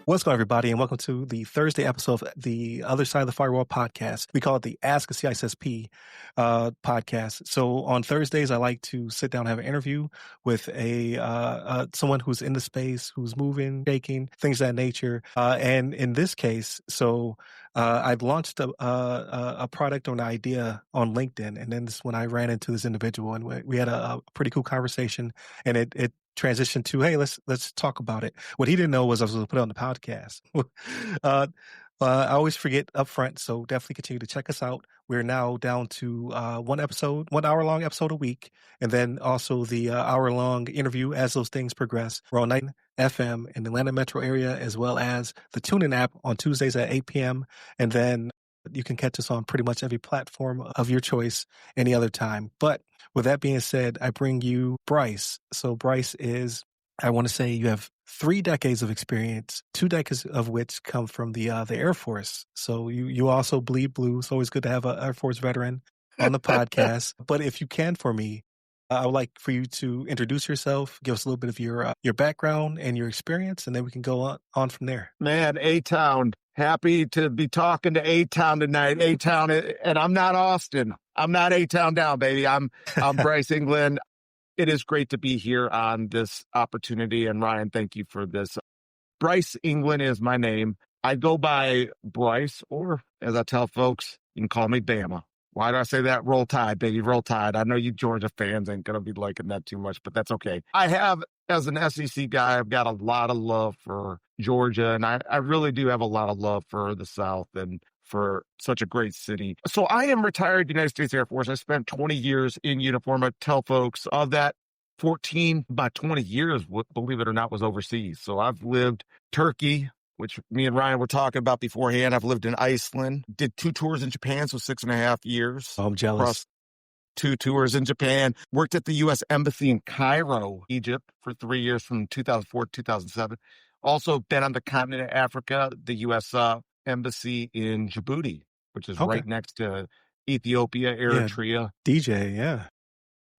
What's going on, everybody, and welcome to the Thursday episode of the Other Side of the Firewall podcast. We call it the Ask a CISSP podcast. So on Thursdays, I like to sit down and have an interview with someone who's in the space, who's moving, shaking, things of that nature. And in this case, I'd launched a product or an idea on LinkedIn, and then this is when I ran into this individual, and we had a pretty cool conversation, and it transition to, hey, let's talk about it. What he didn't know was I was going to put it on the podcast. I always forget up front, so definitely continue to check us out. We're now down to 1 hour-long episode a week, and then also the hour-long interview as those things progress. We're on 9 FM in the Atlanta metro area, as well as the TuneIn app on Tuesdays at 8 p.m., and then you can catch us on pretty much every platform of your choice any other time. But with that being said, I bring you Bryce. So Bryce is, I want to say you have 3 decades of experience, 2 decades of which come from the Air Force. So you also bleed blue. It's always good to have an Air Force veteran on the podcast. But if you can for me, I would like for you to introduce yourself, give us a little bit of your background and your experience, and then we can go on from there. Man, A-Town. Happy to be talking to A-Town tonight. A-Town, and I'm not Austin. I'm not A-Town down, baby. I'm Bryce Englin. It is great to be here on this opportunity. And Ryan, thank you for this. Bryce Englin is my name. I go by Bryce, or as I tell folks, you can call me Bama. Why do I say that? Roll Tide, baby, roll Tide. I know you Georgia fans ain't going to be liking that too much, but that's okay. I have, as an SEC guy, I've got a lot of love for Georgia, and I really do have a lot of love for the South and for such a great city. So I am retired United States Air Force. I spent 20 years in uniform. I tell folks of that 14, about 20 years, believe it or not, was overseas. So I've lived Turkey, which me and Ryan were talking about beforehand. I've lived in Iceland, did 2 tours in Japan, so 6.5 years. Oh, I'm jealous. Across 2 tours in Japan. Worked at the U.S. Embassy in Cairo, Egypt, for 3 years from 2004 to 2007. Also been on the continent of Africa, the U.S. Embassy in Djibouti, which is right next to Ethiopia, Eritrea. Yeah, DJ, yeah.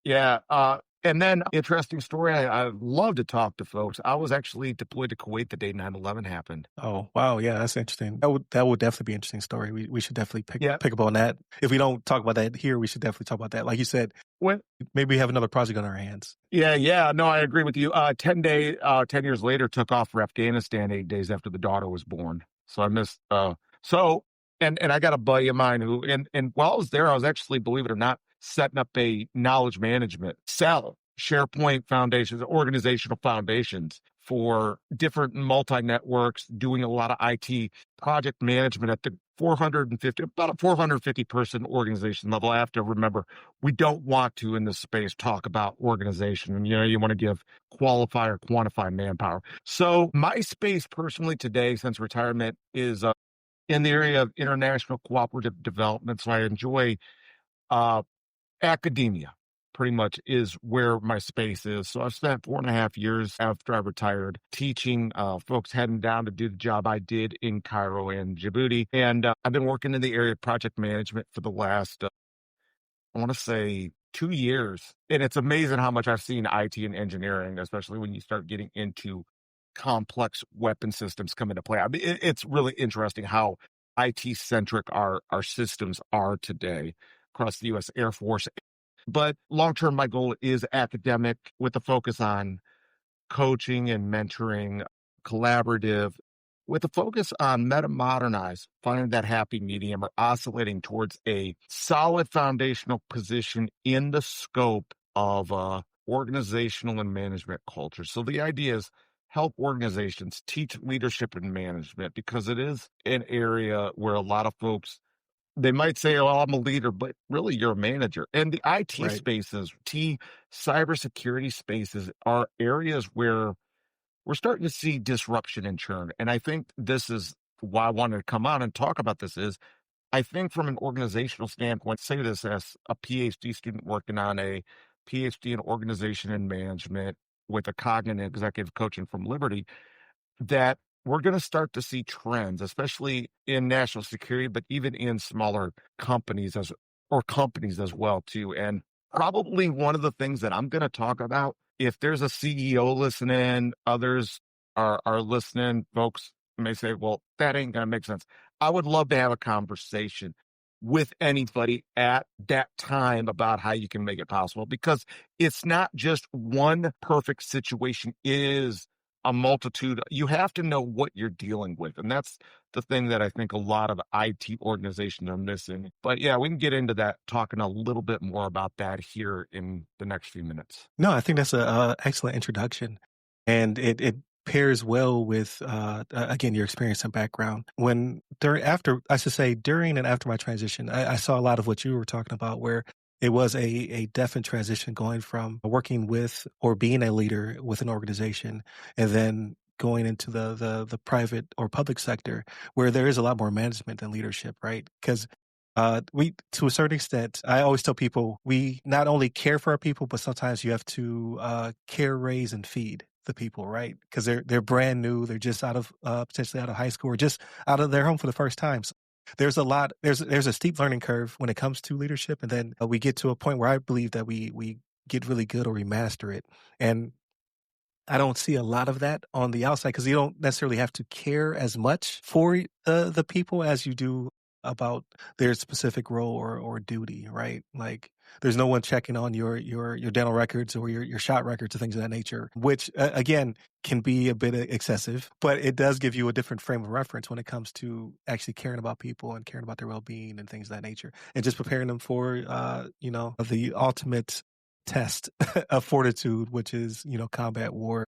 Yeah. And then, interesting story, I love to talk to folks. I was actually deployed to Kuwait the day 9/11 happened. Oh, wow. Yeah, that's interesting. That would definitely be an interesting story. We should definitely pick up on that. If we don't talk about that here, we should definitely talk about that. Like you said, maybe we have another project on our hands. Yeah. No, I agree with you. 10 years later, took off for Afghanistan 8 days after the daughter was born. So I missed, and I got a buddy of mine who, and while I was there, I was actually, believe it or not, setting up a knowledge management cell, SharePoint foundations, organizational foundations for different multi-networks, doing a lot of IT project management at the about a 450 person organization level. I have to remember, we don't want to in this space talk about organization. And, you want to give qualify or quantify manpower. So my space personally today, since retirement, is in the area of international cooperative development. So I enjoy academia pretty much is where my space is. So I've spent 4.5 years after I retired teaching folks heading down to do the job I did in Cairo and Djibouti. And I've been working in the area of project management for the last, I want to say 2 years. And it's amazing how much I've seen IT and engineering, especially when you start getting into complex weapon systems come into play. I mean, it's really interesting how IT-centric our systems are today across the U.S. Air Force. But long-term, my goal is academic with a focus on coaching and mentoring, collaborative, with a focus on meta-modernize, finding that happy medium or oscillating towards a solid foundational position in the scope of organizational and management culture. So the idea is help organizations teach leadership and management, because it is an area where a lot of folks, they might say, oh, I'm a leader, but really you're a manager. And the IT spaces, cybersecurity spaces are areas where we're starting to see disruption and churn. And I think this is why I wanted to come on and talk about this is, I think from an organizational standpoint, say this as a PhD student working on a PhD in organization and management with a cognitive executive coaching from Liberty, that we're going to start to see trends, especially in national security, but even in smaller companies as well too. And probably one of the things that I'm going to talk about, if there's a CEO listening, others are listening, folks may say, well, that ain't going to make sense. I would love to have a conversation with anybody at that time about how you can make it possible, because it's not just one perfect situation. It is a multitude. You have to know what you're dealing with. And that's the thing that I think a lot of IT organizations are missing. But yeah, we can get into that, talking a little bit more about that here in the next few minutes. No, I think that's a excellent introduction, and it pairs well with again your experience and background. When during after I should say during and after my transition, I saw a lot of what you were talking about, where it was a definite transition going from working with or being a leader with an organization, and then going into the private or public sector, where there is a lot more management than leadership, right? Because we, to a certain extent, I always tell people we not only care for our people, but sometimes you have to care, raise, and feed the people, right? Because they're brand new, they're just out of potentially out of high school or just out of their home for the first time. So there's a lot. There's a steep learning curve when it comes to leadership, and then we get to a point where I believe that we get really good or we master it. And I don't see a lot of that on the outside because you don't necessarily have to care as much for the people as you do about their specific role or duty, right? Like there's no one checking on your dental records or your shot records and things of that nature, which again can be a bit excessive, but it does give you a different frame of reference when it comes to actually caring about people and caring about their well-being and things of that nature, and just preparing them for the ultimate test of fortitude, which is combat war.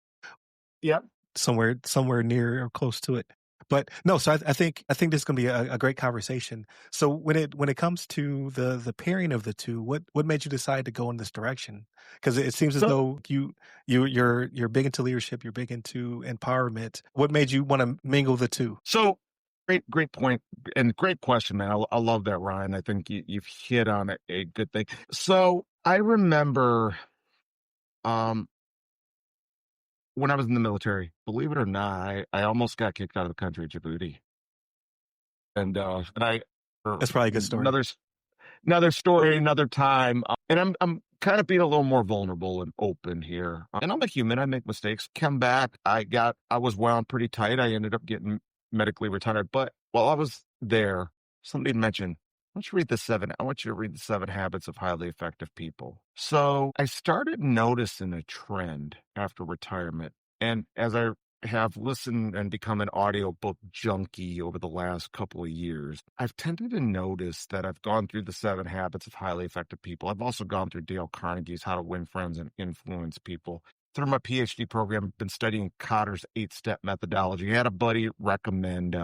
Yep. Somewhere near or close to it. But no, so I think this is going to be a great conversation. So when it comes to the pairing of the two, what made you decide to go in this direction? Because it seems as So, though you're big into leadership, you're big into empowerment. What made you want to mingle the two? so great point and great question, man. I love that, Ryan. I think you've hit on a good thing. So I remember, when I was in the military, believe it or not, I almost got kicked out of the country, Djibouti. And I, for That's probably a good story. another story, another time. And I'm kind of being a little more vulnerable and open here. And I'm a human. I make mistakes. Come back. I was wound pretty tight. I ended up getting medically retired. But while I was there, somebody mentioned, I want you to read the 7 Habits of Highly Effective People. So I started noticing a trend after retirement. And as I have listened and become an audiobook junkie over the last couple of years, I've tended to notice that I've gone through the 7 Habits of Highly Effective People. I've also gone through Dale Carnegie's How to Win Friends and Influence People. Through my PhD program, I've been studying Kotter's 8-step methodology. I had a buddy recommend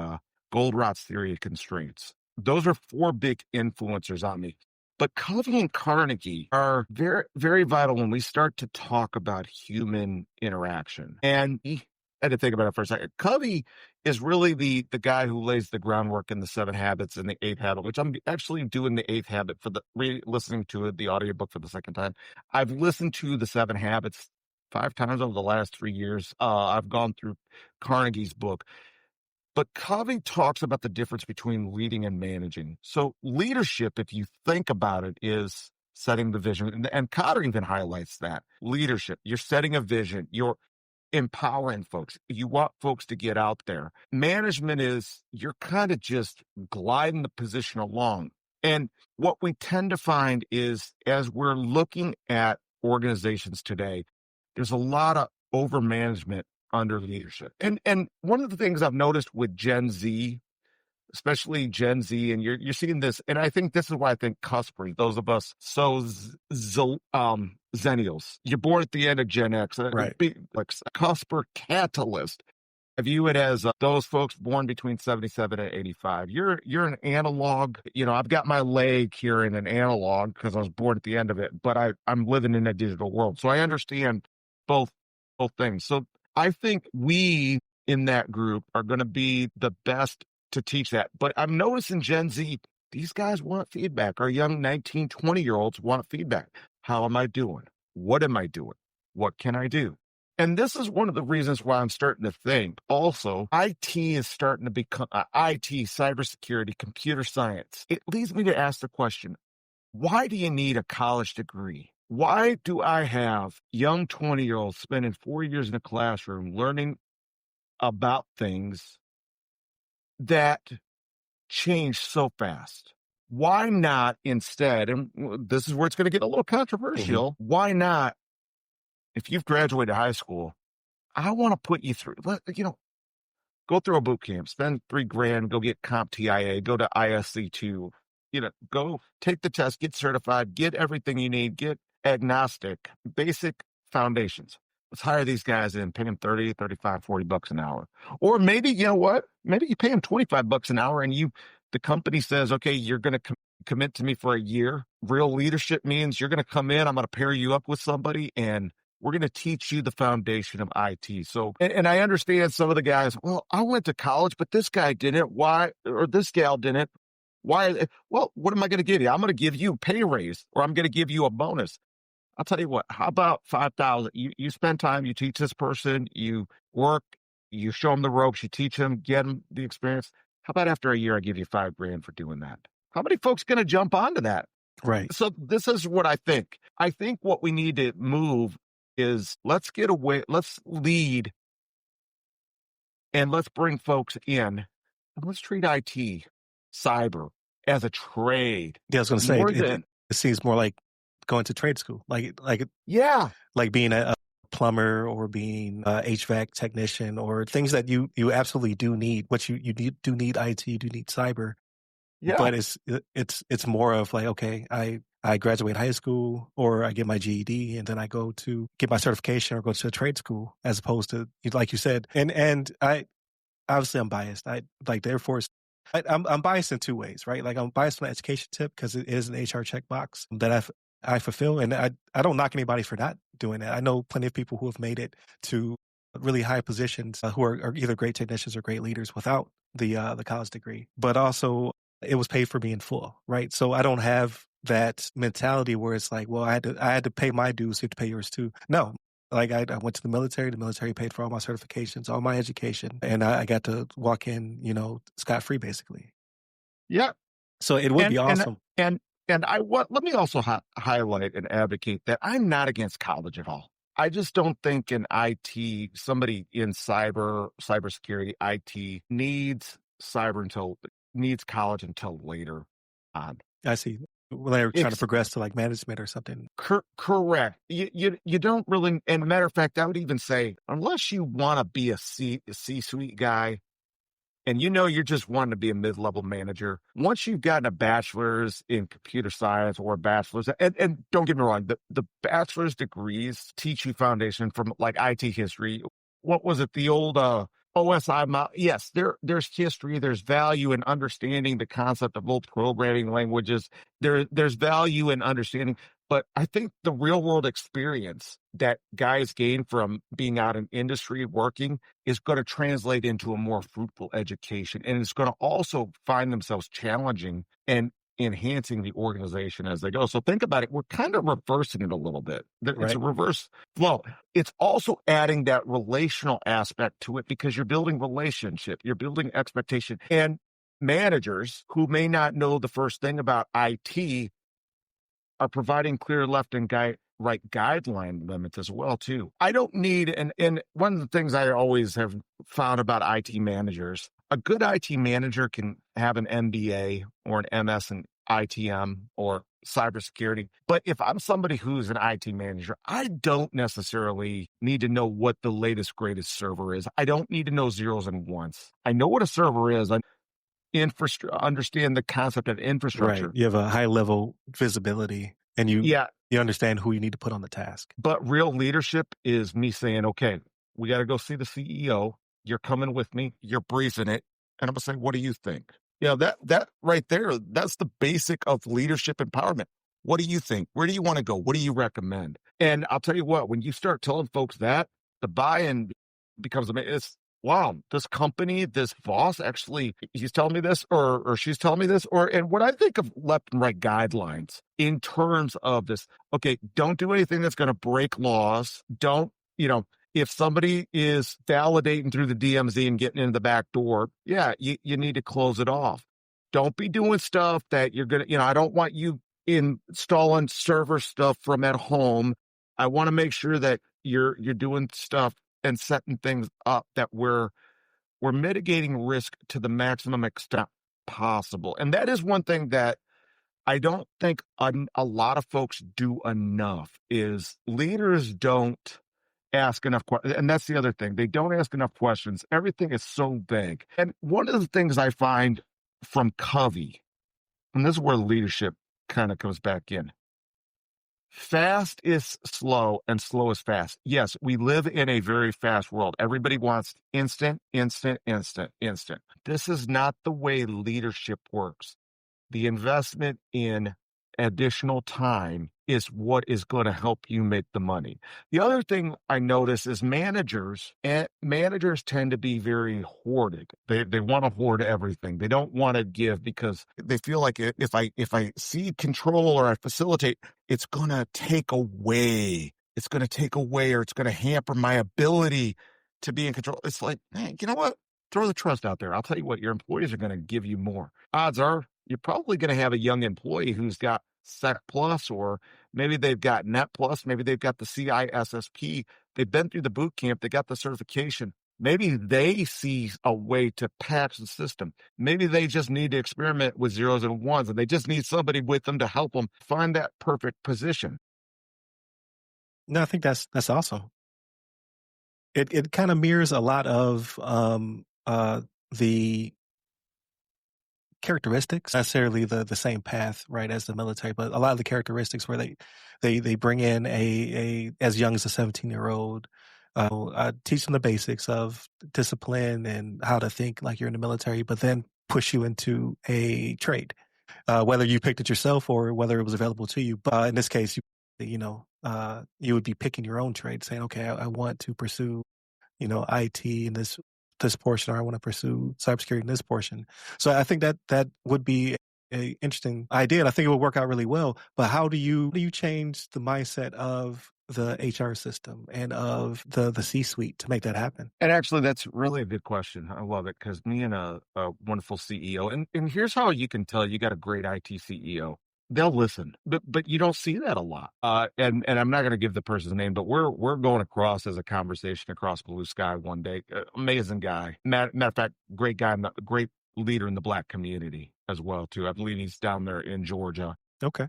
Goldratt's theory of constraints. Those are 4 big influencers on me. But Covey and Carnegie are very, very vital when we start to talk about human interaction. And I had to think about it for a second. Covey is really the guy who lays the groundwork in the 7 Habits and the 8th Habit, which I'm actually doing the 8th Habit for listening to the audiobook for the second time. I've listened to the 7 Habits 5 times over the last 3 years. I've gone through Carnegie's book. But Covey talks about the difference between leading and managing. So leadership, if you think about it, is setting the vision. And Cotter even highlights that. Leadership, you're setting a vision. You're empowering folks. You want folks to get out there. Management is you're kind of just gliding the position along. And what we tend to find is as we're looking at organizations today, there's a lot of over management under leadership. And one of the things I've noticed with Gen Z, especially Gen Z, and you're seeing this, and I think this is why I think cuspers, those of us Zennials, you're born at the end of Gen X, Right. like cusper catalyst. I view it as those folks born between 77 and 85. You're an analog. I've got my leg here in an analog because I was born at the end of it, but I'm living in a digital world. So I understand both things. So I think we in that group are going to be the best to teach that. But I'm noticing Gen Z, these guys want feedback. Our young 19, 20-year-olds want feedback. How am I doing? What am I doing? What can I do? And this is one of the reasons why I'm starting to think also IT is starting to become IT, cybersecurity, computer science. It leads me to ask the question, why do you need a college degree? Why do I have young 20-year-olds spending 4 years in a classroom learning about things that change so fast. Why not instead, and this is where it's going to get a little controversial, why not, if you've graduated high school, I want to put you through, go through a boot camp, spend $3,000, go get CompTIA, go to ISC2, go take the test, get certified, get everything you need, get agnostic, basic foundations. Let's hire these guys in, pay them 30, 35, 40 bucks an hour. Or maybe, you know what? Maybe you pay them 25 bucks an hour and the company says, okay, you're going to commit to me for a year. Real leadership means you're going to come in, I'm going to pair you up with somebody, and we're going to teach you the foundation of IT. So, and I understand some of the guys, well, I went to college, but this guy didn't. Why? Or this gal didn't. Why? Well, what am I going to give you? I'm going to give you a pay raise, or I'm going to give you a bonus. I'll tell you what, how about 5,000? You spend time, you teach this person, you work, you show them the ropes, you teach them, get them the experience. How about after a year, I give you $5,000 for doing that? How many folks going to jump onto that? Right. So this is what I think. I think what we need to move is let's get away, let's lead, and let's bring folks in, and let's treat IT, cyber, as a trade. Yeah, I was going to say, More it than, seems more like going to trade school, yeah, like being a plumber or being a HVAC technician, or things that you absolutely do need. What you do need IT, you do need cyber. yeah. But it's more of like, okay, I graduate high school, or I get my GED, and then I go to get my certification or go to a trade school, as opposed to, like you said. And I obviously I'm biased. I like the Air Force. I'm biased in two ways, right? Like, I'm biased on the education tip because it is an HR checkbox that I fulfill, and I don't knock anybody for not doing that. I know plenty of people who have made it to really high positions, who are either great technicians or great leaders without the college degree. But also, it was paid for me in full, right? So I don't have that mentality where it's like, well, I had to pay my dues, so you have to pay yours too. No. Like, I went to the military. The military paid for all my certifications, all my education, and I got to walk in, scot-free, basically. Yeah. So it would be awesome. And let me also highlight and advocate that I'm not against college at all. I just don't think in IT, somebody in cybersecurity, IT needs college until later on. I see. When they're trying to progress to like management or something. Correct. You don't really, and matter of fact, I would even say, unless you want to be a C-suite guy, and you're just wanting to be a mid-level manager, once you've gotten a bachelor's in computer science or a bachelor's, and don't get me wrong, the bachelor's degrees teach you foundation from like IT history. What was it? The old OSI model? Yes, there's history. There's value in understanding the concept of old programming languages. There's value in understanding. But I think the real world experience that guys gain from being out in industry working is going to translate into a more fruitful education. And it's going to also find themselves challenging and enhancing the organization as they go. So think about it. We're kind of reversing it a little bit. It's a reverse flow. It's also adding that relational aspect to it because you're building relationship, you're building expectation. And managers who may not know the first thing about IT are providing clear left and right guideline limits as well too. I don't need, and one of the things I always have found about IT managers, a good IT manager can have an MBA or an MS in ITM or cybersecurity. But if I'm somebody who's an IT manager, I don't necessarily need to know what the latest, greatest server is. I don't need to know zeros and ones. I know what a server is. Understand the concept of infrastructure. Right. You have a high level visibility, and you understand who you need to put on the task. But real leadership is me saying, okay, we got to go see the CEO. You're coming with me. You're briefing it. And I'm going to say, what do you think? That right there, that's the basic of leadership empowerment. What do you think? Where do you want to go? What do you recommend? And I'll tell you what, when you start telling folks that, the buy-in becomes amazing. It's, wow, this company, this boss, actually, he's telling me this, or she's telling me this, and when I think of left and right guidelines in terms of this, okay, don't do anything that's going to break laws. Don't, if somebody is validating through the DMZ and getting in the back door, you need to close it off. Don't be doing stuff that you're going to, I don't want you installing server stuff from at home. I want to make sure that you're doing stuff and setting things up that we're we're mitigating risk to the maximum extent possible. And that is one thing that I don't think a lot of folks do enough is leaders don't ask enough questions. And that's the other thing. They don't ask enough questions. Everything is so vague. And one of the things I find from Covey, and this is where leadership kind of comes back in. Fast is slow and slow is fast. Yes, we live in a very fast world. Everybody wants instant, instant, instant, instant. This is not the way leadership works. The investment in additional time is what is going to help you make the money. The other thing I notice is managers tend to be very hoarded. They want to hoard everything. They don't want to give because they feel like if I cede control or I facilitate, it's going to take away. It's going to take away or it's going to hamper my ability to be in control. It's like, hey, you know what? Throw the trust out there. I'll tell you what, your employees are going to give you more. Odds are you're probably going to have a young employee who's got SEC Plus, or maybe they've got Net Plus, maybe they've got the CISSP. They've been through the boot camp. They got the certification. Maybe they see a way to patch the system. Maybe they just need to experiment with zeros and ones, and they just need somebody with them to help them find that perfect position. No, I think that's awesome. It kind of mirrors a lot of the characteristics, not necessarily the same path, right, as the military, but a lot of the characteristics where they bring in a as young as a 17-year-old, teach them the basics of discipline and how to think like you're in the military, but then push you into a trade, whether you picked it yourself or whether it was available to you. But in this case, you would be picking your own trade, saying, okay, I want to pursue, IT in this portion, or I want to pursue cybersecurity in this portion. So I think that would be an interesting idea, and I think it would work out really well. But how do you change the mindset of the HR system and of the C-suite to make that happen? And actually, that's really a good question. I love it because me and a wonderful CEO, and here's how you can tell you got a great IT CEO. They'll listen, but you don't see that a lot. And I'm not going to give the person's name, but we're going across as a conversation across Blue Sky one day. Amazing guy. Matter of fact, great guy, great leader in the Black community as well too. I believe he's down there in Georgia. Okay.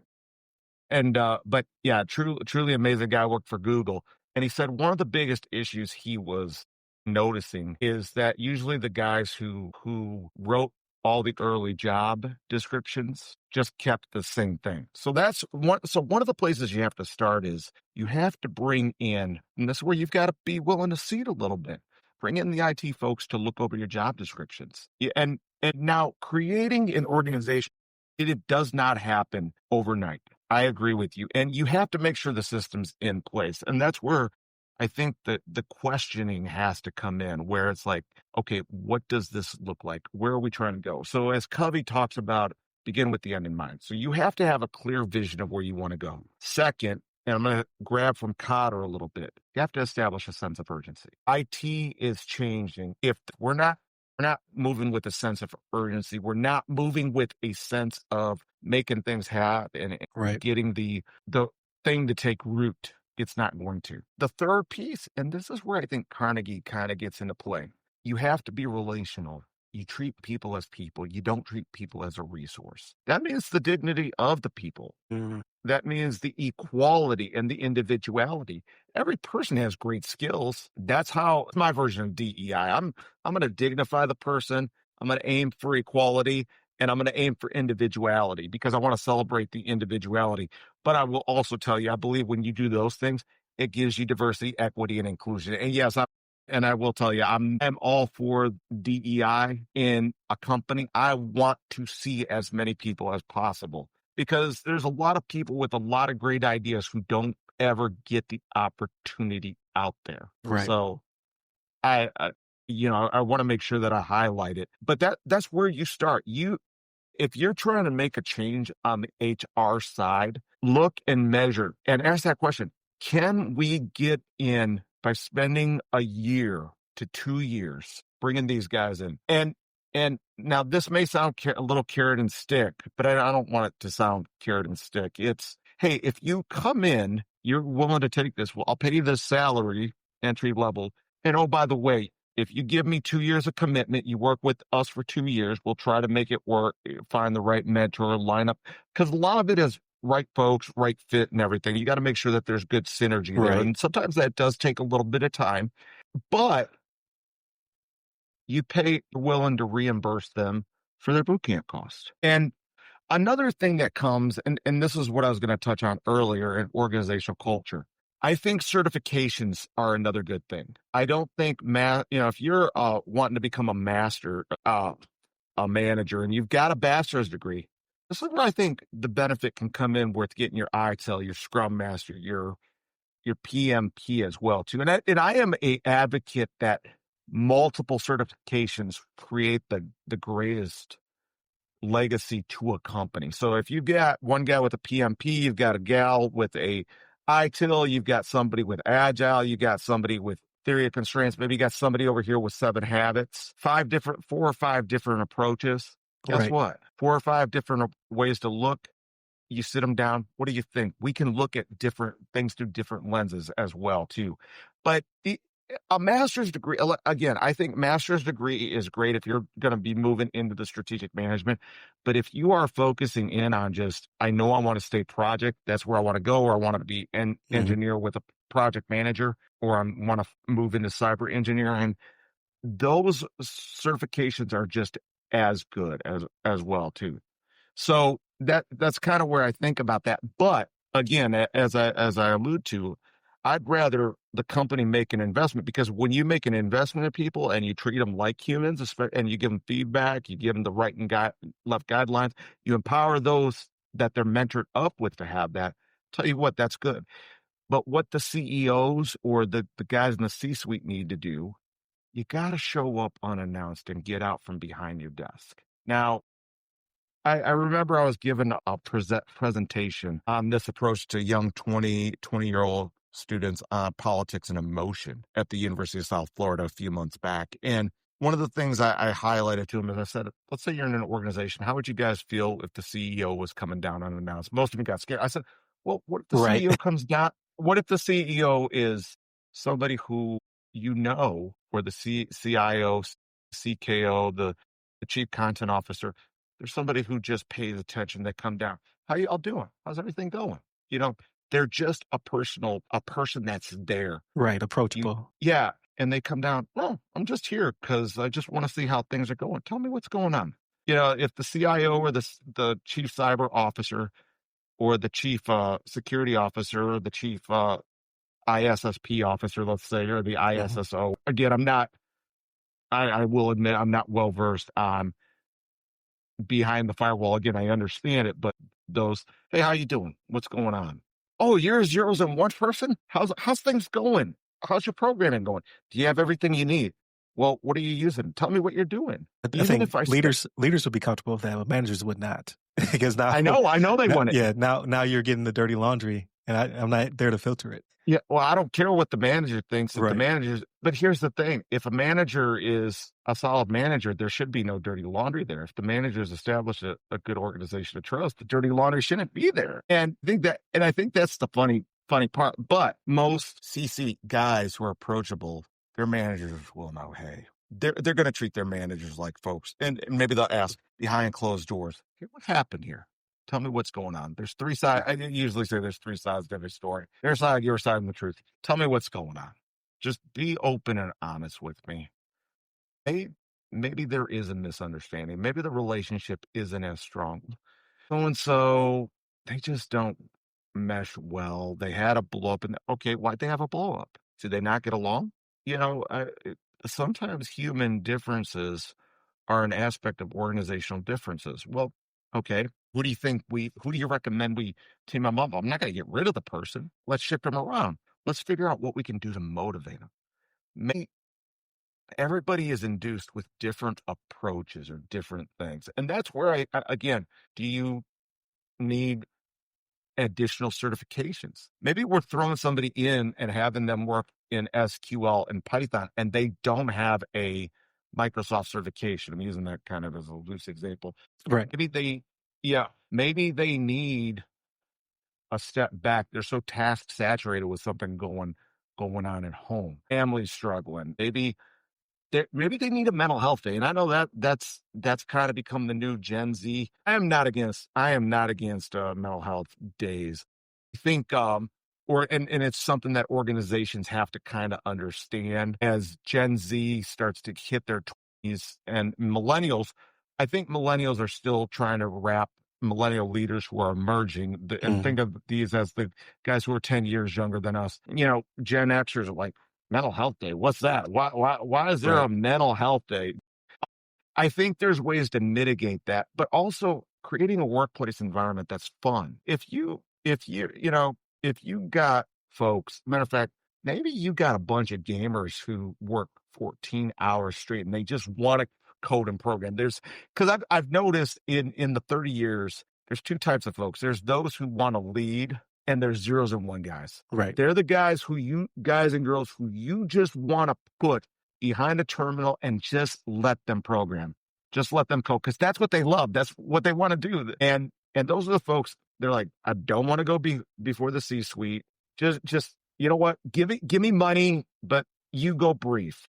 And but yeah, truly amazing guy. Worked for Google, and he said one of the biggest issues he was noticing is that usually the guys who wrote all the early job descriptions just kept the same thing. So that's one. So one of the places you have to start is you have to bring in, and this is where you've got to be willing to cede a little bit. Bring in the IT folks to look over your job descriptions. And now creating an organization, it does not happen overnight. I agree with you. And you have to make sure the system's in place. And that's where I think that the questioning has to come in, where it's like, okay, what does this look like? Where are we trying to go? So as Covey talks about, begin with the end in mind. So you have to have a clear vision of where you want to go. Second, and I'm going to grab from Cotter a little bit, you have to establish a sense of urgency. IT is changing. If we're not moving with a sense of urgency, we're not moving with a sense of making things happen and Right. getting the thing to take root, it's not going to. The third piece, and this is where I think Carnegie kind of gets into play, you have to be relational. You treat people as people. You don't treat people as a resource. That means the dignity of the people. Mhm. That means the equality and the individuality. Every person has great skills. That's my version of DEI. I'm going to dignify the person. I'm going to aim for equality, and I'm going to aim for individuality because I want to celebrate the individuality. But I will also tell you, I believe when you do those things, it gives you diversity, equity, and inclusion. And yes, I will tell you, I'm all for DEI in a company. I want to see as many people as possible because there's a lot of people with a lot of great ideas who don't ever get the opportunity out there. Right. So I want to make sure that I highlight it. But that's where you start. If you're trying to make a change on the HR side, look and measure and ask that question. Can we get in by spending a year to 2 years bringing these guys in? And now this may sound a little carrot and stick, but I don't want it to sound carrot and stick. It's, hey, if you come in, you're willing to take this. Well, I'll pay you this salary, entry level. And oh, by the way, If you give me 2 years of commitment, you work with us for 2 years, we'll try to make it work, find the right mentor, line up. Because a lot of it is right folks, right fit and everything. You got to make sure that there's good synergy there. Right. And sometimes that does take a little bit of time, but you pay, you're willing to reimburse them for their boot camp costs. And another thing that comes, and this is what I was going to touch on earlier in organizational culture. I think certifications are another good thing. I don't think, if you're wanting to become a master, a manager, and you've got a bachelor's degree, this is where I think the benefit can come in with getting your ITIL, your Scrum Master, your PMP as well too. And I am a advocate that multiple certifications create the greatest legacy to a company. So if you've got one guy with a PMP, you've got a gal with a ITIL, you've got somebody with Agile, you got somebody with theory of constraints, maybe you got somebody over here with 7 habits, 4 or 5 different approaches. Guess Right. what? 4 or 5 different ways to look. You sit them down. What do you think? We can look at different things through different lenses as well too. But a master's degree, again, I think master's degree is great if you're going to be moving into the strategic management. But if you are focusing in on just, I know I want to stay project, that's where I want to go, or I want to be an engineer with a project manager, or I want to move into cyber engineering, those certifications are just as good as well too. So that's kind of where I think about that. But again, as I allude to, I'd rather the company make an investment, because when you make an investment in people and you treat them like humans, and you give them feedback, you give them the right and left guidelines, you empower those that they're mentored up with to have that. Tell you what, that's good. But what the CEOs or the guys in the C-suite need to do, you got to show up unannounced and get out from behind your desk. Now, I remember I was given a presentation on this approach to young 20-year-old students on politics and emotion at the University of South Florida a few months back. And one of the things I highlighted to them is I said, let's say you're in an organization. How would you guys feel if the CEO was coming down unannounced? Most of them got scared. I said, well, what if the Right. CEO comes down? What if the CEO is somebody who or the CIO, CKO, the chief content officer? There's somebody who just pays attention. They come down. How you all doing? How's everything going? You know, they're just a person that's there. Right. Approachable. Yeah. And they come down. Oh, I'm just here because I just want to see how things are going. Tell me what's going on. If the CIO or the chief cyber officer or the chief security officer or the chief ISSP officer, let's say, or the ISSO. Again, I will admit I'm not well versed on behind the firewall. Again, I understand it, but those, hey, how you doing? What's going on? Oh, you're zeros and one person? How's things going? How's your programming going? Do you have everything you need? Well, what are you using? Tell me what you're doing. I think leaders would be comfortable with that, but managers would not. Because now I know they want it. Yeah, now you're getting the dirty laundry, and I'm not there to filter it. Yeah, well, I don't care what the manager thinks. If Right. the managers, but here's the thing: if a manager is a solid manager, there should be no dirty laundry there. If the manager's established a good organization of trust, the dirty laundry shouldn't be there. And I think that's the funny part. But most CC guys who are approachable, their managers will know, hey, they're going to treat their managers like folks, and maybe they'll ask behind closed doors, hey, what happened here? Tell me what's going on. There's 3 sides. I usually say there's 3 sides to every story. Their side, your side, and the truth. Tell me what's going on. Just be open and honest with me. Maybe there is a misunderstanding. Maybe the relationship isn't as strong. So they just don't mesh well. They had a blow up, and okay, why'd they have a blow up? Did they not get along? Sometimes human differences are an aspect of organizational differences. Well, okay, who do you recommend we team them up? I'm not going to get rid of the person. Let's shift them around. Let's figure out what we can do to motivate them. Everybody is induced with different approaches or different things. And that's where again, do you need additional certifications? Maybe we're throwing somebody in and having them work in SQL and Python, and they don't have a Microsoft certification. I'm using that kind of as a loose example. Right. Maybe they need a step back. They're so task saturated with something going on at home. Family's struggling. Maybe maybe they need a mental health day. And I know that's kind of become the new Gen Z. I am not against mental health days. I think and it's something that organizations have to kind of understand as Gen Z starts to hit their 20s and millennials. I think millennials are still trying to wrap millennial leaders who are emerging and Mm, think of these as the guys who are 10 years younger than us. You know, Gen Xers are like, mental health day. What's that? Why is there right. a mental health day? I think there's ways to mitigate that, but also creating a workplace environment that's fun. If you got folks, matter of fact, maybe you got a bunch of gamers who work 14 hours straight and they just want to code and program. Because I've noticed in the 30 years, there's two types of folks. There's those who want to lead, and there's zeros and one guys. Right. They're the guys guys and girls who you just want to put behind a terminal and just let them program. Just let them code because that's what they love. That's what they want to do. And those are the folks. They're like, I don't want to go before the C-suite. Just you know what? Give me money, but you go brief.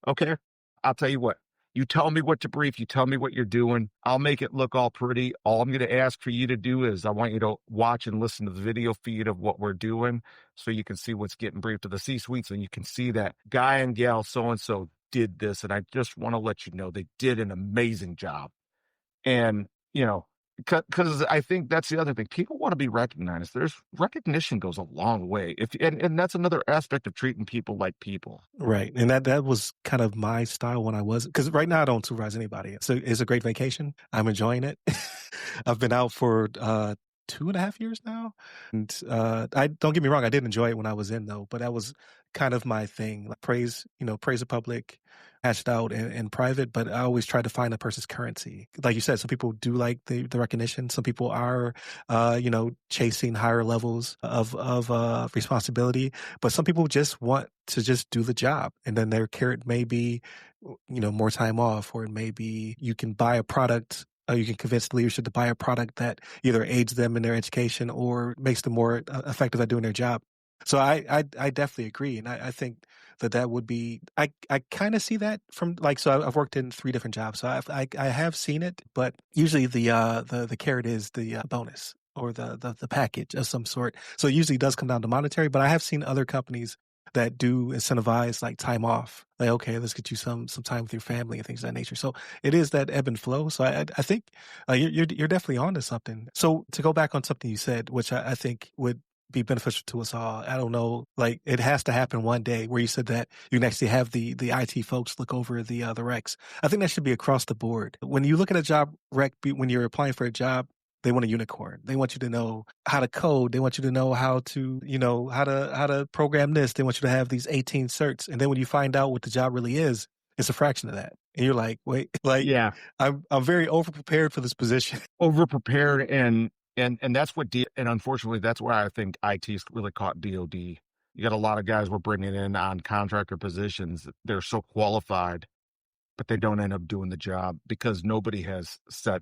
Okay, I'll tell you what. You tell me what to brief. You tell me what you're doing. I'll make it look all pretty. All I'm going to ask for you to do is I want you to watch and listen to the video feed of what we're doing so you can see what's getting briefed to the C-suites and you can see that guy and gal so-and-so did this. And I just want to let you know they did an amazing job. And, because I think that's the other thing. People want to be recognized. There's recognition goes a long way. And that's another aspect of treating people like people. Right. And that was kind of my style when I was, because right now I don't supervise anybody. So it's a great vacation. I'm enjoying it. I've been out for 2.5 years now. And I don't get me wrong, I did enjoy it when I was in though, but that was kind of my thing. Like praise the public, hashed out in private, but I always try to find a person's currency. Like you said, some people do like the recognition. Some people are, chasing higher levels of responsibility, but some people just want to just do the job. And then their carrot may be, more time off, or maybe you can buy a product. You can convince the leadership to buy a product that either aids them in their education or makes them more effective at doing their job. So I definitely agree, and I think that would be I kind of see that from so I've worked in 3 different jobs, so I have seen it, but usually the carrot is the bonus or the package of some sort. So it usually does come down to monetary, but I have seen other companies that do incentivize like time off. Like, okay, let's get you some time with your family and things of that nature. So it is that ebb and flow. So I think you're definitely onto something. So to go back on something you said, which I think would be beneficial to us all. I don't know, like it has to happen one day where you said that you can actually have the IT folks look over the recs. I think that should be across the board. When you look at a job rec, when you're applying for a job, they want a unicorn. They want you to know how to code. They want you to know how to, how to program this. They want you to have these 18 certs. And then when you find out what the job really is, it's a fraction of that. And you're like, wait, Yeah. I'm very overprepared for this position. Overprepared and that's and unfortunately that's why I think IT's really caught DOD. You got a lot of guys we're bringing in on contractor positions. They're so qualified, but they don't end up doing the job because nobody has set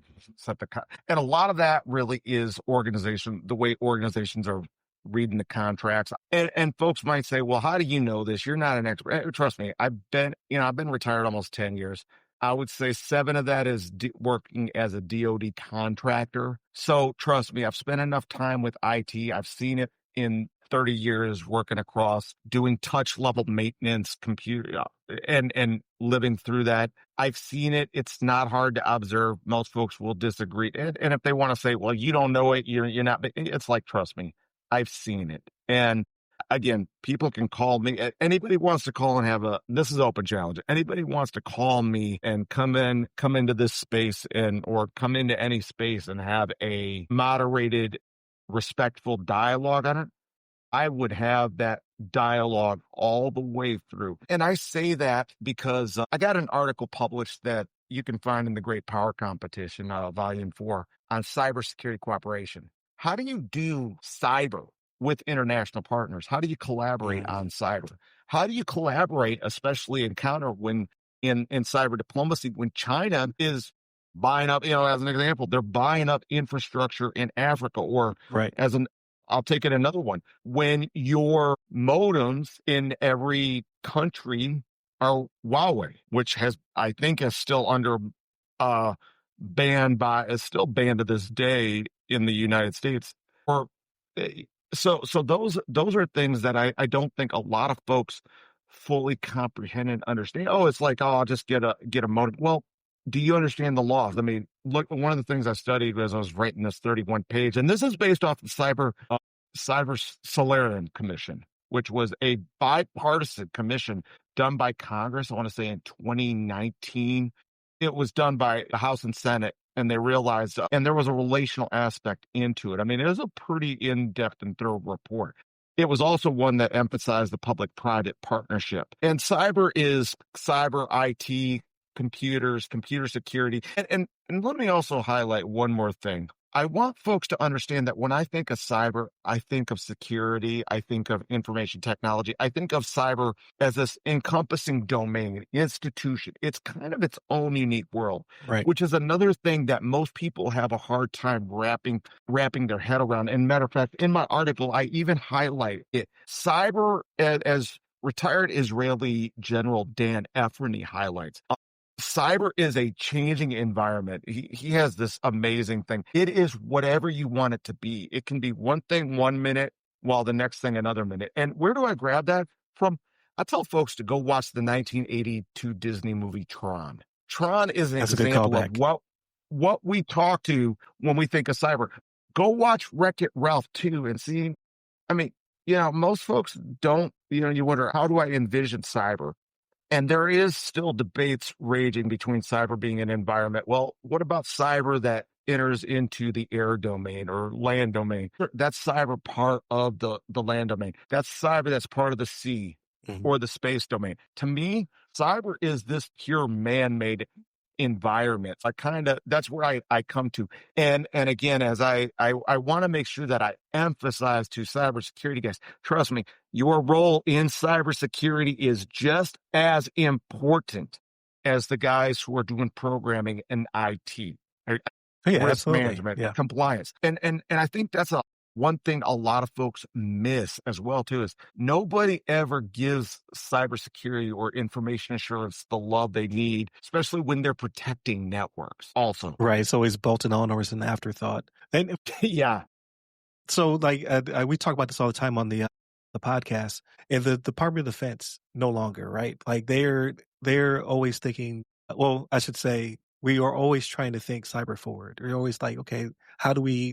and a lot of that really is the way organizations are reading the contracts. And folks might say, well, how do you know this? You're not an expert. Trust me, I've been retired almost 10 years. I would say 7 of that is working as a DOD contractor. So trust me, I've spent enough time with IT. I've seen it in 30 years working across doing touch level maintenance, computer and living through that. I've seen it. It's not hard to observe. Most folks will disagree. And if they want to say, well, you don't know it, you're not, it's like, trust me, I've seen it. And again, people can call me. Anybody wants to call and this is open challenge. Anybody wants to call me and come into this space or come into any space and have a moderated, respectful dialogue on it. I would have that dialogue all the way through. And I say that because I got an article published that you can find in the Great Power Competition, Volume 4, on cybersecurity cooperation. How do you do cyber with international partners? How do you collaborate on cyber? How do you collaborate, especially in cyber diplomacy, when China is buying up, as an example, they're buying up infrastructure in Africa, or Right. I'll take it another one. When your modems in every country are Huawei, which I think is still under uh is still banned to this day in the United States. Or eh, so those are things that I don't think a lot of folks fully comprehend and understand. Oh, it's like, oh, I'll just get a modem. Well, do you understand the laws? I mean, look, one of the things I studied as I was writing this 31 page, and this is based off the Cyber Solarian Commission, which was a bipartisan commission done by Congress, I want to say in 2019. It was done by the House and Senate, and they realized, and there was a relational aspect into it. I mean, it was a pretty in-depth and thorough report. It was also one that emphasized the public-private partnership. And cyber is cyber IT, computers, computer security. And let me also highlight one more thing. I want folks to understand that when I think of cyber, I think of security, I think of information technology, I think of cyber as this encompassing domain, institution. It's kind of its own unique world, Right. which is another thing that most people have a hard time wrapping their head around. And matter of fact, in my article, I even highlight it. Cyber, as retired Israeli General Dan Efroni highlights, cyber is a changing environment. He has this amazing thing. It is whatever you want it to be. It can be one thing 1 minute while the next thing another minute. And where do I grab that from? I tell folks to go watch the 1982 Disney movie Tron. Tron is an That's a good example of callback. what we talk to when we think of cyber. Go watch Wreck-It Ralph 2 and see. I mean, most folks don't, you wonder, how do I envision cyber? And there is still debates raging between cyber being an environment. Well, what about cyber that enters into the air domain or land domain? That's cyber part of the land domain. That's cyber that's part of the sea or the space domain. To me, cyber is this pure man-made environment. That's where I come to. And again, as I want to make sure that I emphasize to cybersecurity guys, trust me, your role in cybersecurity is just as important as the guys who are doing programming and IT, Yeah, risk absolutely. management, Yeah. compliance. And I think that's one thing a lot of folks miss as well too, is nobody ever gives cybersecurity or information assurance the love they need, especially when they're protecting networks also. Right. It's always bolted on or it's an afterthought. And Yeah. so, like, we talk about this all the time on the podcast. And the Department of Defense no longer, right? Like they're always thinking. Well, I should say we are always trying to think cyber forward. We're always like, okay, how do we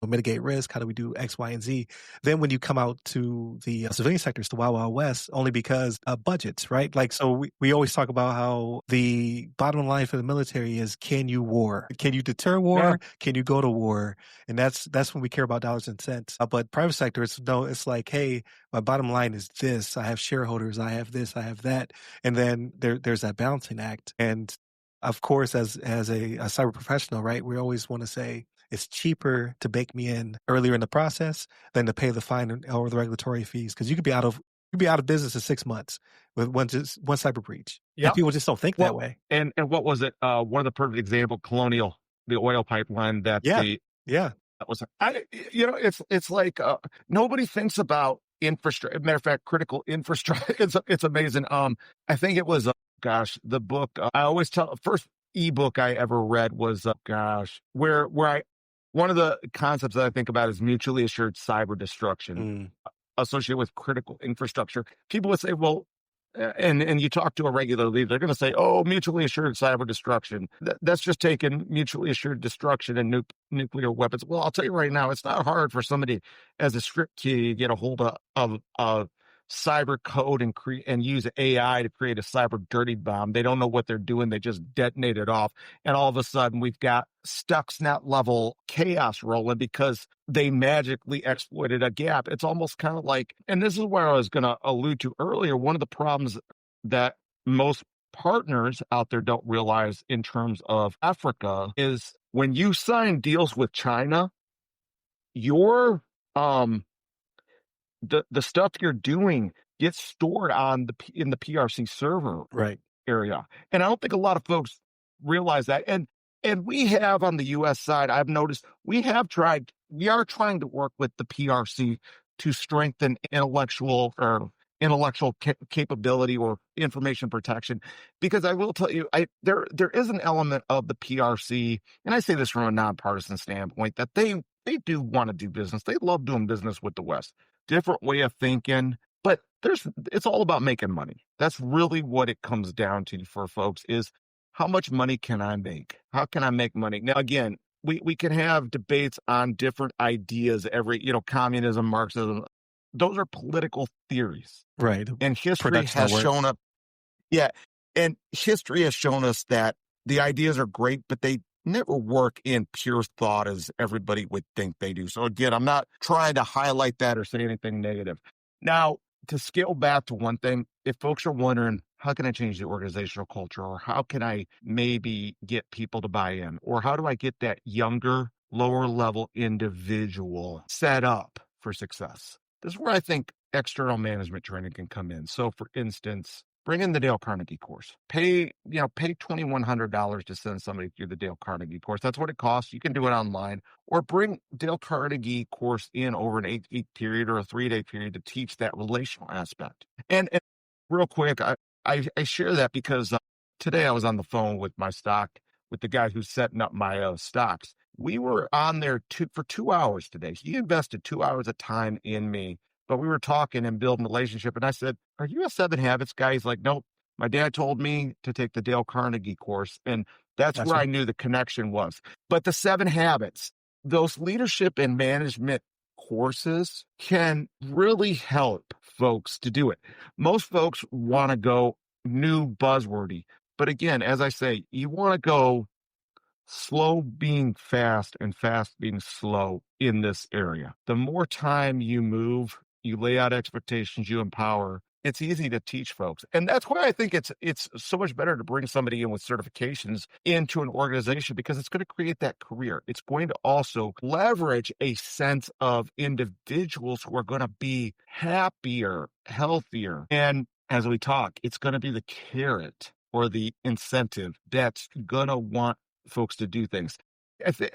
mitigate risk? How do we do X, Y, and Z? Then when you come out to the civilian sectors, the Wild Wild West, only because budgets, right? Like, so we always talk about how the bottom line for the military is, can you war? Can you deter war? Yeah. Can you go to war? And that's when we care about dollars and cents. But private sector, it's like, hey, my bottom line is this. I have shareholders. I have this. I have that. And then there's that balancing act. And of course, as a cyber professional, right, we always want to say, it's cheaper to bake me in earlier in the process than to pay the fine or the regulatory fees, because you could be out of business in 6 months with one cyber breach. Yeah. And people just don't think that way. And what was it? One of the perfect example, Colonial, the oil pipeline that that was. It's like nobody thinks about infrastructure. Matter of fact, critical infrastructure. It's amazing. I think it was the book. I always tell first ebook I ever read was where I. One of the concepts that I think about is mutually assured cyber destruction associated with critical infrastructure. People would say, well, and you talk to a regular leader, they're going to say, oh, mutually assured cyber destruction. That's just taking mutually assured destruction and nuclear weapons. Well, I'll tell you right now, it's not hard for somebody as a script key to get a hold of cyber code and use AI to create a cyber dirty bomb. They don't know what they're doing. They just detonate it off. And all of a sudden we've got Stuxnet level chaos rolling because they magically exploited a gap. It's almost kind of like, and this is where I was going to allude to earlier, one of the problems that most partners out there don't realize in terms of Africa is when you sign deals with China, your the stuff you're doing gets stored in the PRC server area. And I don't think a lot of folks realize that. And we have on the US side, I've noticed we are trying to work with the PRC to strengthen intellectual or intellectual capability or information protection. Because I will tell you, there is an element of the PRC, and I say this from a nonpartisan standpoint, that they do want to do business. They love doing business with the West. Different way of thinking, but it's all about making money. That's really what it comes down to for folks is how much money can I make? How can I make money? Now, again, we can have debates on different ideas, communism, Marxism. Those are political theories. Right. And history Production of has work. shown up. Yeah. And history has shown us that the ideas are great, but they never work in pure thought as everybody would think they do. So again, I'm not trying to highlight that or say anything negative. Now, to scale back to one thing, if folks are wondering, how can I change the organizational culture? Or how can I maybe get people to buy in? Or how do I get that younger, lower level individual set up for success? This is where I think external management training can come in. So for instance, bring in the Dale Carnegie course. Pay $2,100 to send somebody through the Dale Carnegie course. That's what it costs. You can do it online, or bring Dale Carnegie course in over an 8-week period or a 3-day period to teach that relational aspect. And real quick, I share that because today I was on the phone with the guy who's setting up my stocks. We were on there for 2 hours today. He invested 2 hours of time in me, but we were talking and building a relationship. And I said, "Are you a 7 Habits guy?" He's like, "Nope. My dad told me to take the Dale Carnegie course." And that's where Gotcha. I knew the connection was. But the 7 Habits, those leadership and management courses can really help folks to do it. Most folks want to go new buzzwordy. But again, as I say, you want to go slow being fast and fast being slow in this area. The more time you move, you lay out expectations, you empower, it's easy to teach folks. And that's why I think it's so much better to bring somebody in with certifications into an organization, because it's going to create that career. It's going to also leverage a sense of individuals who are going to be happier, healthier. And as we talk, it's going to be the carrot or the incentive that's going to want folks to do things.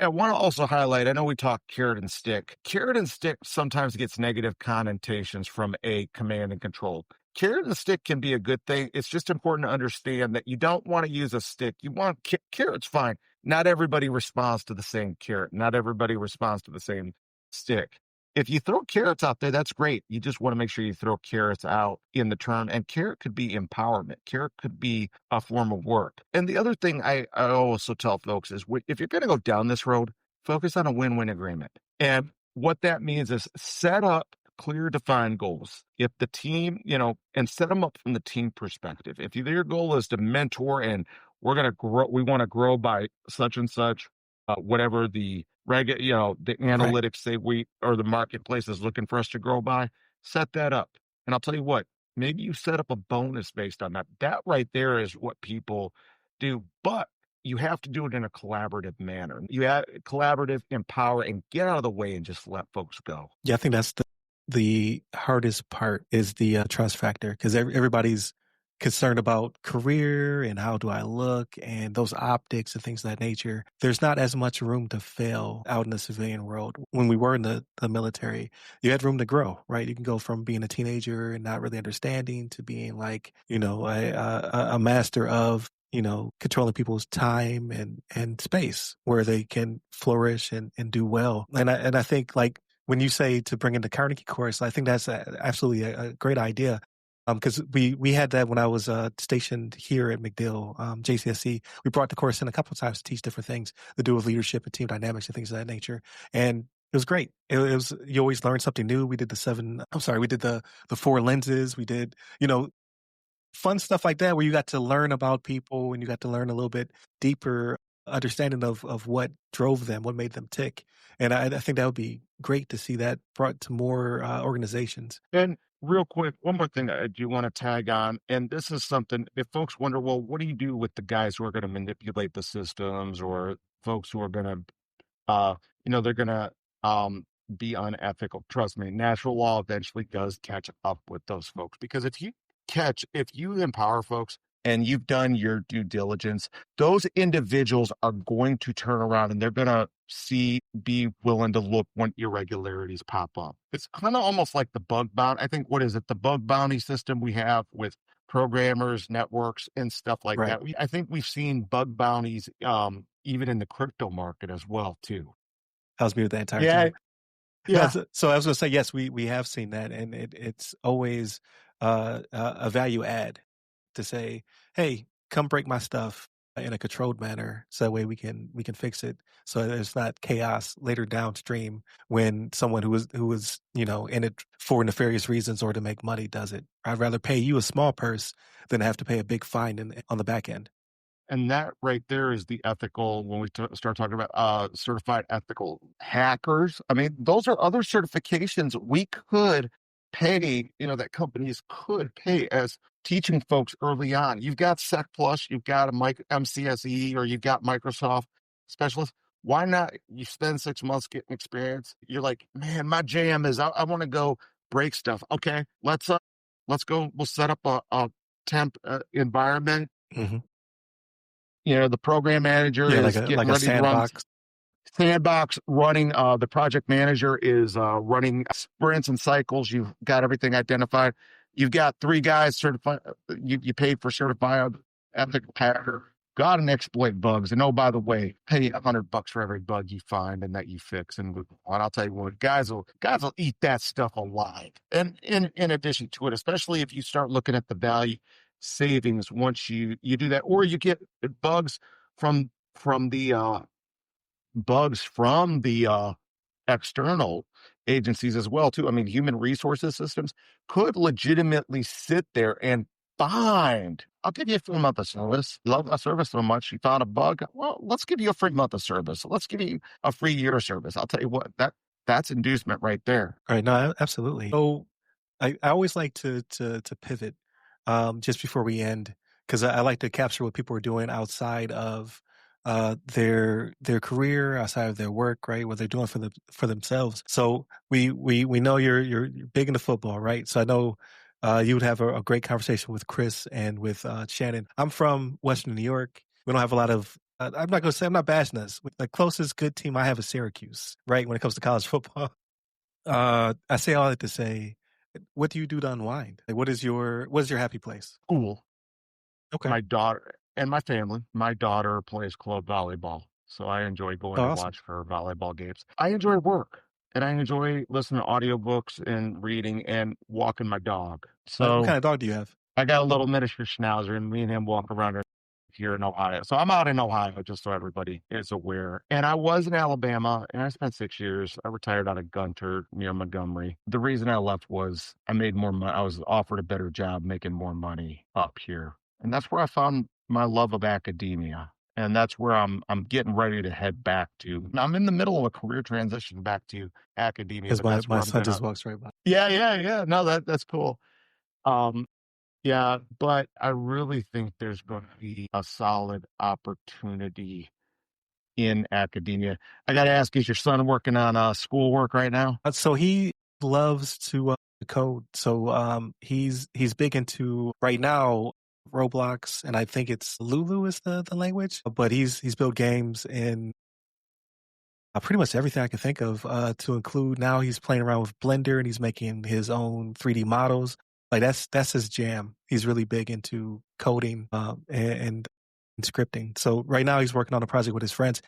I want to also highlight, I know we talk carrot and stick. Carrot and stick sometimes gets negative connotations from a command and control. Carrot and stick can be a good thing. It's just important to understand that you don't want to use a stick. You want carrot's fine. Not everybody responds to the same carrot. Not everybody responds to the same stick. If you throw carrots out there, that's great. You just want to make sure you throw carrots out in the term. And carrot could be empowerment. Carrot could be a form of work. And the other thing I also tell folks is, if you're going to go down this road, focus on a win-win agreement. And what that means is set up clear, defined goals. If the team, and set them up from the team perspective. If your goal is to mentor and we're going to grow, we want to grow by such and such, whatever the the Right. analytics say or the marketplace is looking for us to grow by, set that up. And I'll tell you what, maybe you set up a bonus based on that. That right there is what people do, but you have to do it in a collaborative manner. You have collaborative, empower, and get out of the way and just let folks go. Yeah, I think that's the hardest part is the trust factor, because everybody's concerned about career and how do I look and those optics and things of that nature. There's not as much room to fail out in the civilian world. When we were in the military, you had room to grow, right? You can go from being a teenager and not really understanding to being like, a master of controlling people's time and space where they can flourish and do well. And I think, like, when you say to bring in the Carnegie course, I think that's absolutely a great idea. Because we had that when I was stationed here at MacDill, JCSC. We brought the course in a couple of times to teach different things to do with leadership and team dynamics and things of that nature. And it was great. It was, you always learn something new. We did the 4 lenses. We did, fun stuff like that, where you got to learn about people and you got to learn a little bit deeper understanding of what drove them, what made them tick. And I think that would be great to see that brought to more organizations. And real quick, one more thing I do want to tag on, and this is something, if folks wonder, well, what do you do with the guys who are going to manipulate the systems, or folks who are going to they're going to be unethical. Trust me, natural law eventually does catch up with those folks, because if you empower folks and you've done your due diligence, those individuals are going to turn around and they're going to be willing to look when irregularities pop up. It's kind of almost like the bug bounty. I think, what is it? The bug bounty system we have with programmers, networks, and stuff like Right. that. I think we've seen bug bounties, even in the crypto market as well, too. I was muted the entire Yeah. time. Yeah. So I was gonna say, yes, we have seen that, and it's always a value add to say, "Hey, come break my stuff in a controlled manner, so that way we can fix it, so there's not chaos later downstream when someone who was in it for nefarious reasons or to make money does it. I'd rather pay you a small purse than have to pay a big fine on the back end." And that right there is the ethical, when we start talking about certified ethical hackers. I mean, those are other certifications we could pay, that companies could pay as teaching folks early on. You've got Sec Plus, you've got a MCSE, or you've got Microsoft specialist. Why not? You spend 6 months getting experience. You're like, man, my jam is I want to go break stuff. Okay, let's go. We'll set up a temp environment. Mhm. The program manager Yeah, like is a getting like a ready to run sandbox. sandbox running. The project manager is running sprints and cycles. You've got everything identified. You've got 3 guys certified. You paid for certified ethical hacker. Got an exploit bugs. And oh, by the way, pay $100 for every bug you find and that you fix. And I'll tell you what, guys will eat that stuff alive. And in addition to it, especially if you start looking at the value savings once you do that, or you get bugs from the external agencies as well too. I mean, human resources systems could legitimately sit there and find, I'll give you a free month of service. Love my service so much. You found a bug. Well, let's give you a free month of service. Let's give you a free year of service. I'll tell you what, that's inducement right there. Right. No, absolutely. So I always like to pivot just before we end, because I like to capture what people are doing outside of their career, outside of their work, right? What they're doing for themselves. So we know you're big into football, right? So I know you would have a great conversation with Chris and with Shannon. I'm from Western New York. We don't have a lot of. I'm not going to say I'm not bashing us. The closest good team I have is Syracuse, right? When it comes to college football. I say all that to say, what do you do to unwind? Like, what is your happy place? Cool. Okay. My daughter and my family. My daughter plays club volleyball, so I enjoy going Oh, to awesome. watch her volleyball games. I enjoy work, and I enjoy listening to audiobooks and reading and walking my dog. What So kind of dog do you have? I got a little miniature schnauzer, and me and him walk around here in Ohio. So I'm out in Ohio, just so everybody is aware. And I was in Alabama, and I spent 6 years. I retired out of Gunter near Montgomery. The reason I left was I made more money. I was offered a better job making more money up here. And that's where I found my love of academia. And that's where I'm getting ready to head back to. Now, I'm in the middle of a career transition back to academia, Because but my that's where my I'm son gonna. just walks right by. Yeah, yeah, yeah. No, that's cool. Um, yeah, but I really think there's going to be a solid opportunity in academia. I got to ask, is your son working on schoolwork right now? So he loves to code. So he's big into right now Roblox, and I think it's Lulu is the language. But he's built games in pretty much everything I can think of, to include now he's playing around with Blender and he's making his own 3D models. Like that's his jam. He's really big into coding and scripting. So right now he's working on a project with his friends.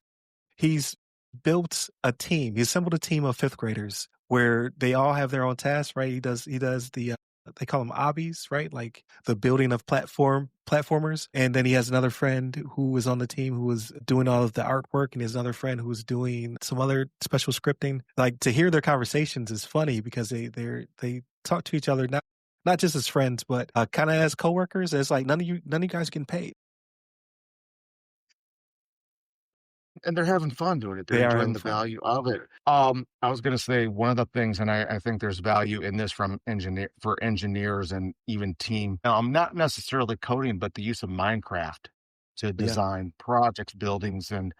He's built a team. He assembled a team of fifth graders where they all have their own tasks, right? He does the they call them obbies, right? Like the building of platformers. And then he has another friend who is on the team who is doing all of the artwork, and he has another friend who's doing some other special scripting. Like, to hear their conversations is funny because they talk to each other not just as friends, but kind of as coworkers. It's like none of you guys can pay. And they're having fun doing it. They're They are enjoying having the fun. value of it. I was going to say one of the things, and I think there's value in this for engineers and even team. Now, I'm not necessarily coding, but the use of Minecraft to Yeah. design projects, buildings, and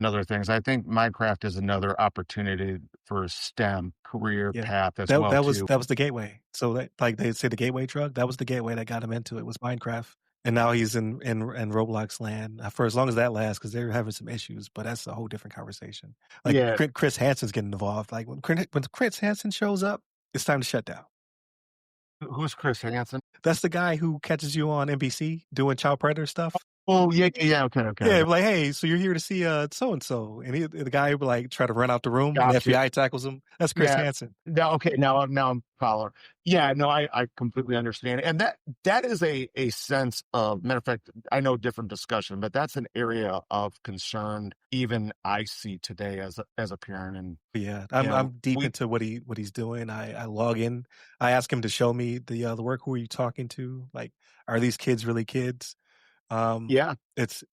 other things. I think Minecraft is another opportunity for STEM career Yeah. path as That well that was too. that was the gateway. So that, like they say, the gateway drug, that was the gateway that got him into it, was Minecraft. And now he's in Roblox land for as long as that lasts because they're having some issues, but that's a whole different conversation. Like Yeah. Chris Hansen's getting involved. Like when Chris Hansen shows up, it's time to shut down. Who's Chris Hansen? That's the guy who catches you on NBC doing child predator stuff. Oh, yeah, yeah, yeah, okay, okay, Yeah, okay. like, hey, so you're here to see so and so, and the guy would like try to run out the room, and the Gotcha. FBI tackles him. That's Chris Yeah. Hansen. No, okay, now I'm following. Yeah, no, I completely understand, and that is a sense of matter of fact, I know different discussion, but that's an area of concern even I see today as a parent, and, Yeah, you know, I'm deep we into what he's doing. I log in. I ask him to show me the work. Who are you talking to? Like, are these kids really kids? Um, yeah, it's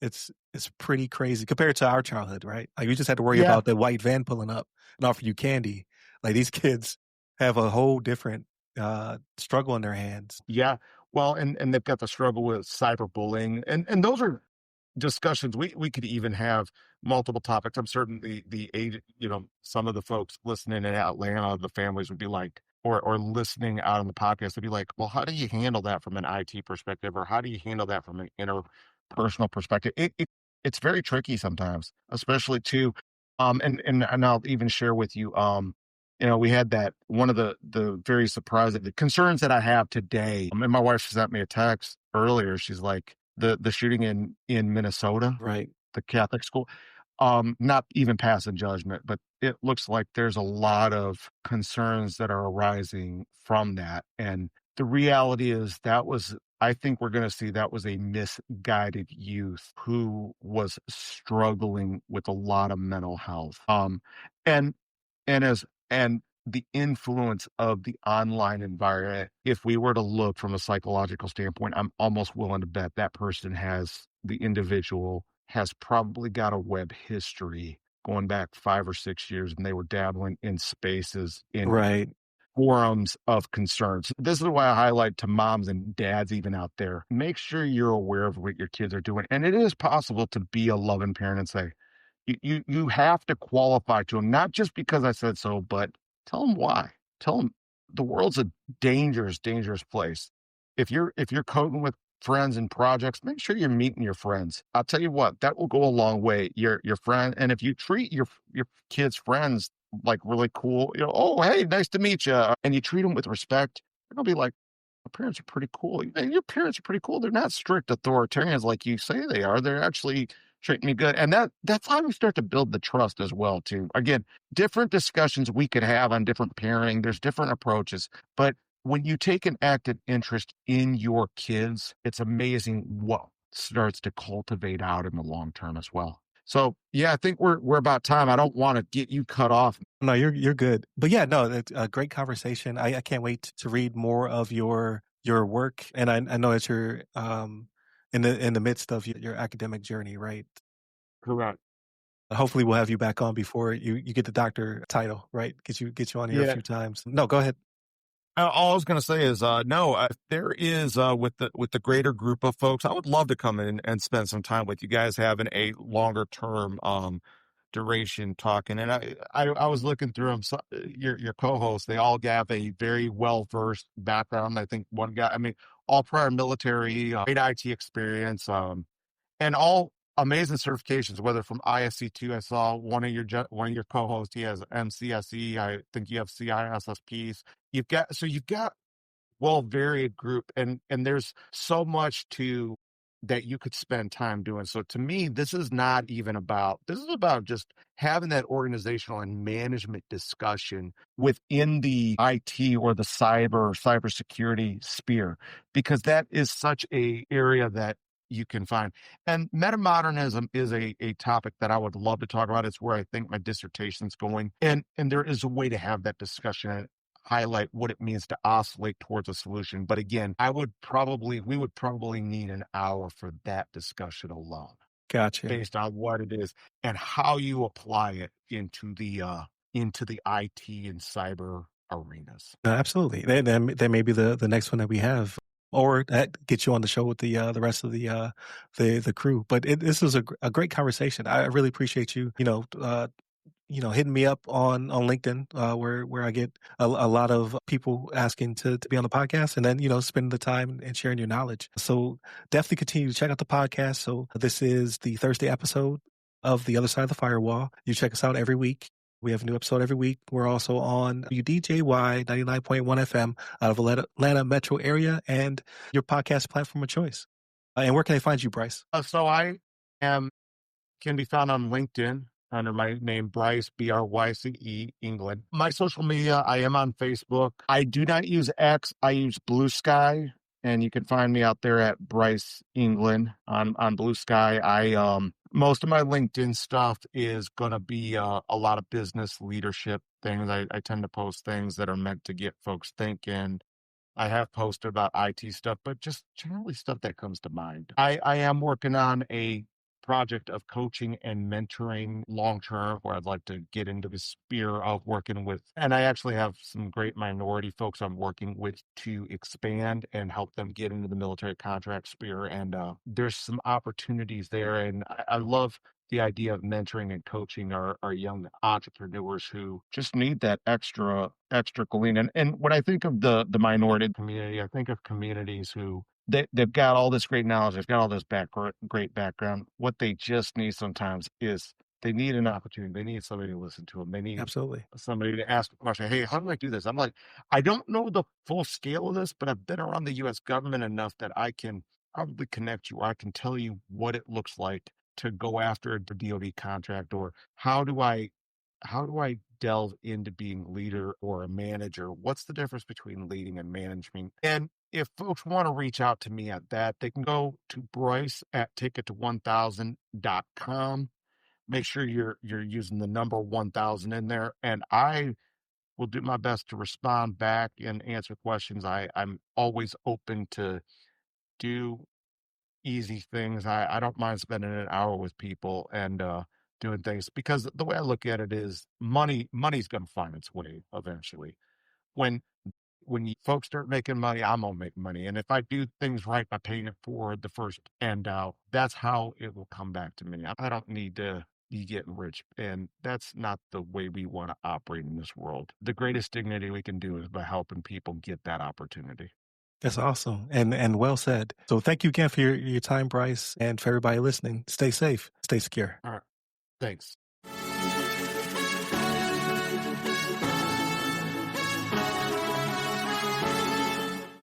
pretty crazy compared to our childhood, right? Like we just had to worry yeah. about the white van pulling up and offer you candy. Like these kids have a whole different struggle in their hands. Yeah. Well, and they've got the struggle with cyberbullying, and those are discussions we could even have multiple topics. I'm certain the age, some of the folks listening in Atlanta, the families would be like, or listening out on the podcast, would be like, well, how do you handle that from an IT perspective, or how do you handle that from an interpersonal perspective? It's very tricky sometimes, especially too. And I'll even share with you. We had that one of the very surprising the concerns that I have today. And my wife sent me a text earlier. She's like, the shooting in Minnesota, Right. the Catholic school, not even passing judgment, but it looks like there's a lot of concerns that are arising from that. And the reality is I think we're going to see that was a misguided youth who was struggling with a lot of mental health. And and as and the influence of the online environment, if we were to look from a psychological standpoint, I'm almost willing to bet that person the individual has probably got a web history going back 5 or 6 years, and they were dabbling in spaces in Right. forums of concerns. This is why I highlight to moms and dads even out there, make sure you're aware of what your kids are doing. And it is possible to be a loving parent and say, you have to qualify to them, not just because I said so, but tell them why. Tell them the world's a dangerous, dangerous place. If you're coding with friends and projects, make sure you're meeting your friends. I'll tell you what, that will go a long way. Your friend, and if you treat your kids' friends like really cool, oh hey, nice to meet you, and you treat them with respect, they're gonna be like, my parents are pretty cool. And your parents are pretty cool. They're not strict authoritarians like you say they are. They're actually treating me good. And that's how we start to build the trust as well, too. Again, different discussions we could have on different parenting. There's different approaches. But when you take an active interest in your kids, it's amazing what starts to cultivate out in the long term as well. So yeah, I think we're about time. I don't want to get you cut off. No, you're good. But yeah, no, it's a great conversation. I can't wait to read more of your work, and I know that you're in the midst of your academic journey, right? Correct. Hopefully, we'll have you back on before you get the doctor title, right? Get you on here a Yeah. few times. No, go ahead. All I was going to say is, no, there is, with the greater group of folks, I would love to come in and spend some time with you guys having a longer term, duration talking. And I was looking through them, so, your co-hosts, they all have a very well-versed background. I think one guy, I mean, all prior military, great IT experience, and all amazing certifications, whether from ISC2, I saw one of your co-hosts, he has MCSE. I think you have CISSPs. You've got varied group, and there's so much to that you could spend time doing. So to me, this is about just having that organizational and management discussion within the IT or the cybersecurity sphere, because that is such a area that you can find. And metamodernism is a topic that I would love to talk about. It's where I think my dissertation's going. And there is a way to have that discussion, highlight what it means to oscillate towards a solution. But again, we would probably need an hour for that discussion alone, Gotcha. based on what it is and how you apply it into the IT and cyber arenas. No, absolutely. That may be the next one that we have, or that get you on the show with the rest of the crew. But this was a great conversation. I really appreciate you. hitting me up on LinkedIn, where I get a lot of people asking to be on the podcast, and then, spending the time and sharing your knowledge. So definitely continue to check out the podcast. So this is the Thursday episode of The Other Side of the Firewall. You check us out every week. We have a new episode every week. We're also on UDJY 99.1 FM out of Atlanta metro area and your podcast platform of choice. And where can they find you, Bryce? So I can be found on LinkedIn under my name, Bryce, Bryce Englin. My social media, I am on Facebook. I do not use X. I use Blue Sky, and you can find me out there at Bryce Englin on Blue Sky. Most of my LinkedIn stuff is going to be a lot of business leadership things. I tend to post things that are meant to get folks thinking. I have posted about IT stuff, but just generally stuff that comes to mind. I am working on a project of coaching and mentoring long term where I'd like to get into the sphere of working with, and I actually have some great minority folks I'm working with to expand and help them get into the military contract sphere. And there's some opportunities there. And I love the idea of mentoring and coaching our young entrepreneurs who just need that extra glean. And when I think of the minority community, I think of communities who they've got all this great knowledge, they've got all this great background. What they just need sometimes is they need an opportunity. They need somebody to listen to them. They need Absolutely. somebody to ask a question. Hey, how do I do this? I'm like, I don't know the full scale of this, but I've been around the U.S. government enough that I can probably connect you, or I can tell you what it looks like to go after a DOD contract, or how do I delve into being leader or a manager? What's the difference between leading and management? And if folks want to reach out to me at that, they can go to Bryce at ticket to1000.com. Make sure you're using the number 1000 in there, and I will do my best to respond back and answer questions. I'm always open to do easy things. I don't mind spending an hour with people and doing things, because the way I look at it is money's going to find its way eventually. When folks start making money, I'm gonna make money, and if I do things right by paying it forward the first end out, that's how it will come back to me. I don't need to be getting rich, and that's not the way we want to operate in this world. The greatest dignity we can do is by helping people get that opportunity. That's awesome and well said. So thank you again for your time, Bryce, and for everybody listening. Stay safe, stay secure. All right, thanks.